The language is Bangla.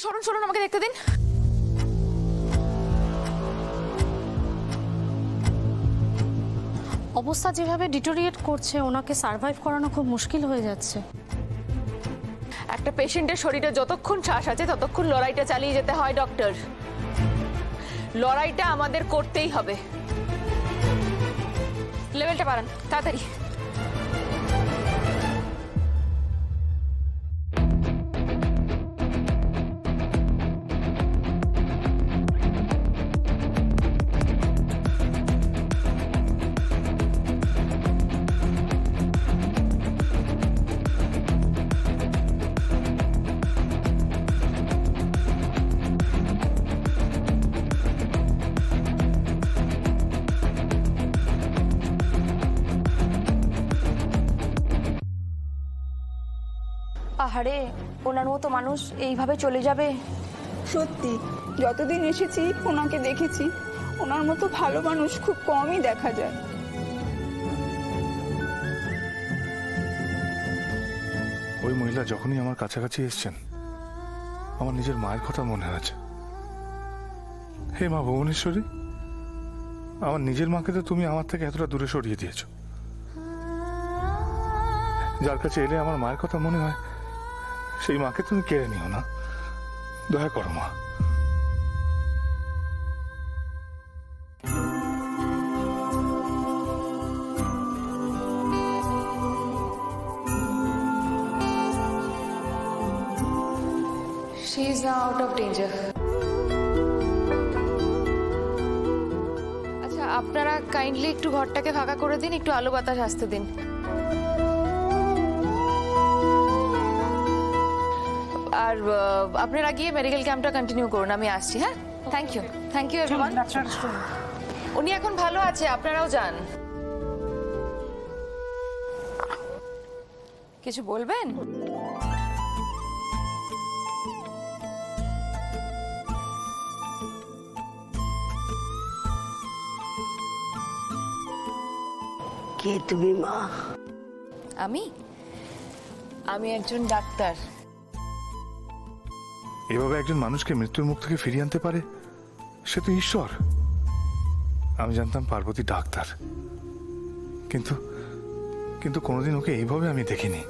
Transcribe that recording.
সরুন সরুন, আমাকে দেখতে দিন। অবস্থা যেভাবে ডিটোরিয়েট করছে, ওনাকে সার্ভাইভ করানো খুব মুশকিল হয়ে যাচ্ছে। একটা পেশেন্টের শরীরে যতক্ষণ শ্বাস আছে ততক্ষণ লড়াইটা চালিয়ে যেতে হয় ডক্টর। লড়াইটা আমাদের করতেই হবে। লেভেলটা বাড়ান তাড়াতাড়ি। আহারে, ওনার মতো মানুষ এইভাবে চলে যাবে? সত্যি, যতদিন এসেছি ওনাকে দেখেছি, ওনার মতো ভালো মানুষ খুব কমই দেখা যায়। ওই মহিলা যখনই আমার কাছাকাছি এসছেন, আমার নিজের মায়ের কথা মনে হয়েছে। হে মা ভুবনেশ্বরী, আমার নিজের মাকে তো তুমি আমার থেকে এতটা দূরে সরিয়ে দিয়েছ। যার কাছে এলে আমার মায়ের কথা মনে হয়, সেই মাকে তুমি কেড়ে নিও না, দয়া করো মা। She is now out of danger. আচ্ছা, আপনারা কাইন্ডলি একটু ঘরটাকে ফাঁকা করে দিন, একটু আলো বাতাস আসতে দিন। আর আপনারা গিয়ে মেডিকেল ক্যাম্পটা কন্টিনিউ করুন, আমি আসছি। হ্যাঁ, থ্যাংক ইউ এভরিওয়ান। উনি এখন ভালো আছে, আপনারাও যান। কিছু বলবেন? কে তুমি মা? আমি একজন ডাক্তার। এভাবে একজন মানুষকে মৃত্যুর মুখ থেকে ফিরিয়ে আনতে পারে, সে তো ঈশ্বর। আমি জানতাম পার্বতী ডাক্তার, কিন্তু কিন্তু কোনোদিন ওকে এইভাবে আমি দেখিনি।